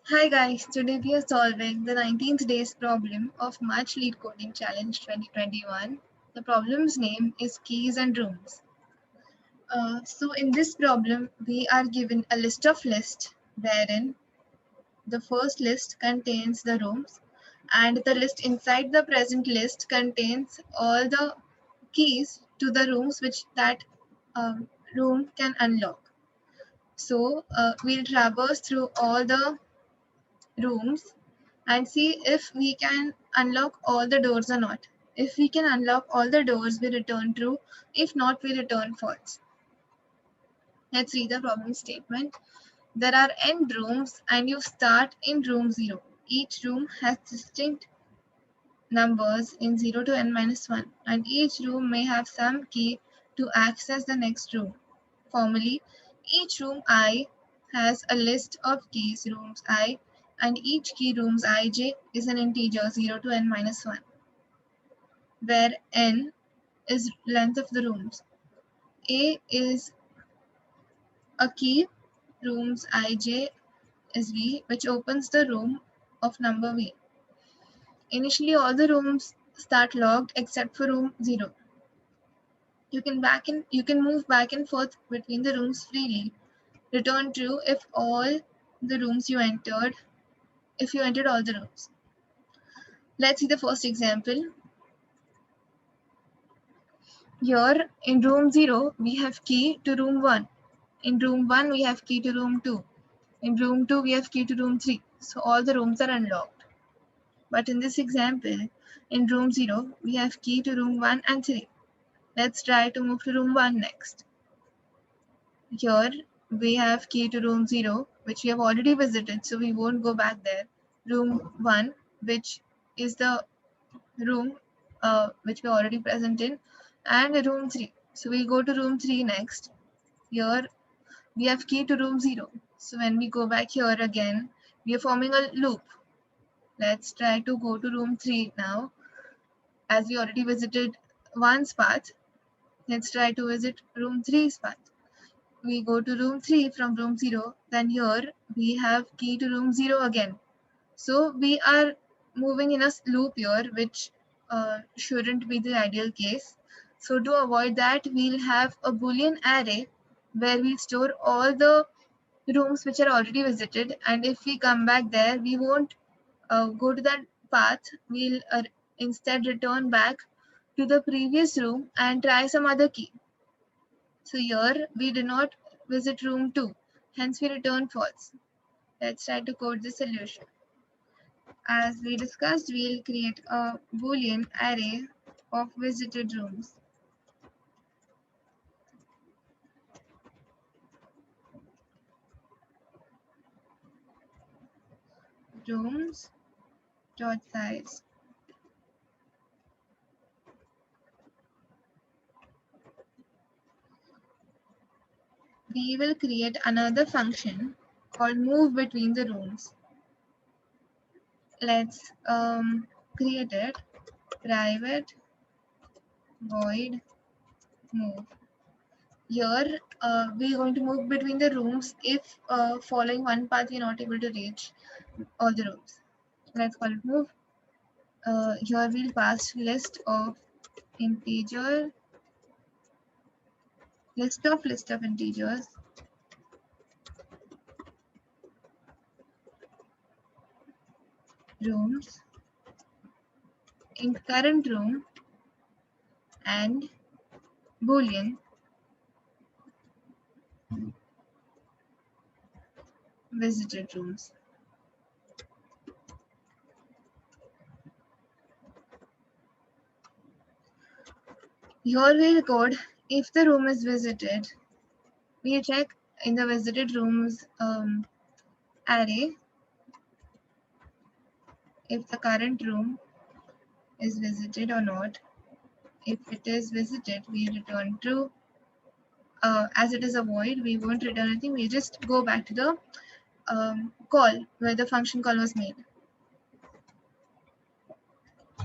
Hi guys, today we are solving the 19th day's problem of March Lead Coding Challenge 2021. The problem's name is Keys and Rooms. So in this problem, we are given a list of lists wherein the first list contains the rooms and the list inside the present list contains all the keys to the rooms which that room can unlock. So we'll traverse through all the rooms and see if we can unlock all the doors or not. If we can unlock all the doors, we return true. If not, we return false. Let's read the problem statement. There are n rooms and you start in room 0. Each room has distinct numbers in 0 to n minus 1 and each room may have some key to access the next room. Formally, each room I has a list of keys rooms I and each key rooms ij is an integer 0 to n minus 1 where n is length of the rooms. A is a key rooms ij is v which opens the room of number v. Initially all the rooms start locked except for room 0. You can move back and forth between the rooms freely. Return true if all the rooms you entered if you entered all the rooms. Let's see the first example. Here in room 0 we have key to room 1. In room 1 we have key to room 2. In room 2 we have key to room 3. So all the rooms are unlocked. But in this example, in room 0 we have key to room 1 and 3. Let's try to move to room 1 next. Here we have key to room 0 which we have already visited, so we won't go back there. Room 1 which is the room which we already present in, and room 3. So we'll go to room 3 next. Here we have key to room 0. So when we go back here again, we are forming a loop. Let's try to go to room 3 now. As we already visited 1's path, let's try to visit room 3's path. We go to room 3 from room 0, then here we have key to room 0 again. So we are moving in a loop here, which shouldn't be the ideal case. So to avoid that, we'll have a Boolean array where we'll store all the rooms which are already visited. And if we come back there, we won't go to that path. We'll instead return back to the previous room and try some other key. So here we do not visit room 2. Hence we return false. Let's try to code the solution. As we discussed, we'll create a Boolean array of visited rooms. Rooms dot size. We will create another function called move between the rooms. Let's create it. Private void move. Here we're going to move between the rooms if following one path we're not able to reach all the rooms. Let's call it move. Here we'll pass list of integer, list of integers, rooms, in current room, and Boolean visited rooms. Here we'll code if the room is visited, we check in the visited rooms array if the current room is visited or not. If it is visited, we return true. As it is a void, we won't return anything. We just go back to the call where the function call was made.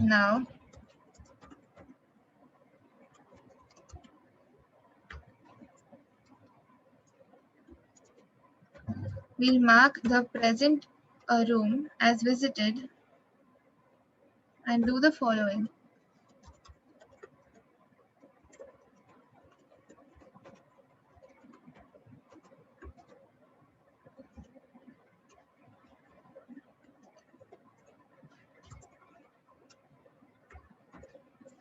Now we'll mark the present a room as visited and do the following.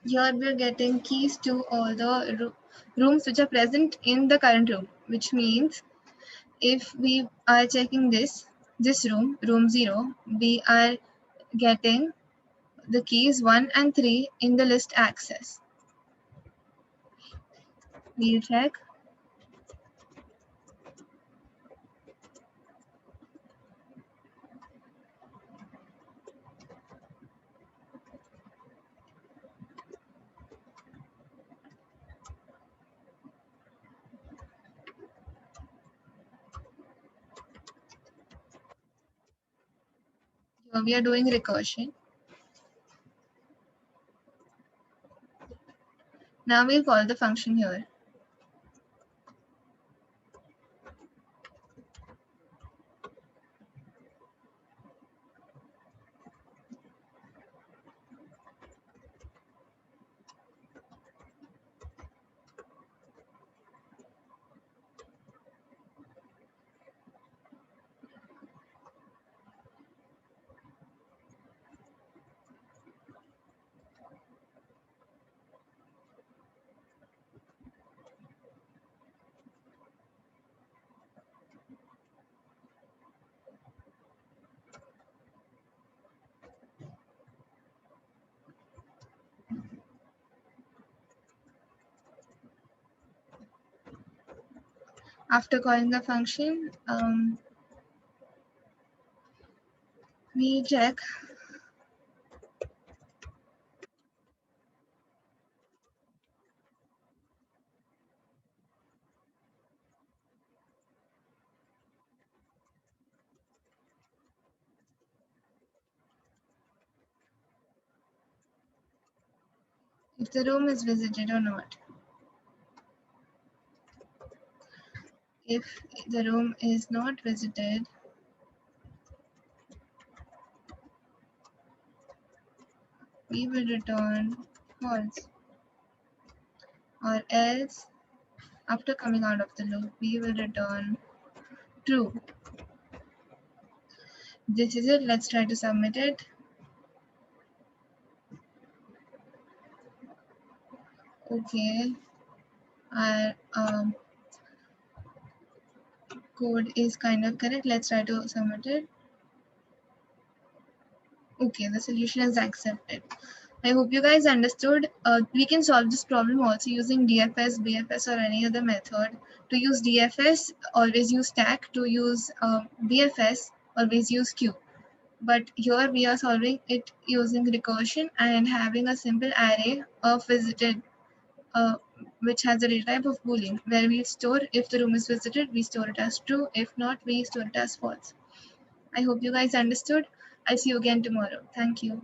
Here we are getting keys to all the rooms which are present in the current room, which means if we are checking this room 0, we are getting the keys 1 and 3 in the list access. We'll check. Here we are doing recursion. Now we'll call the function here. After calling the function, we check if the room is visited or not. If the room is not visited, we will return false, or else after coming out of the loop, we will return true. This is it. Let's try to submit it. Okay, our code is kind of correct. Let's try to submit it. Okay, the solution is accepted. I hope you guys understood. We can solve this problem also using DFS, BFS, or any other method. To use DFS, always use stack. To use BFS, always use queue. But here we are solving it using recursion and having a simple array of visited, uh, which has a data type of boolean, where we store if the room is visited, we store it as true. If not, we store it as false. I hope you guys understood. I'll see you again tomorrow. Thank you.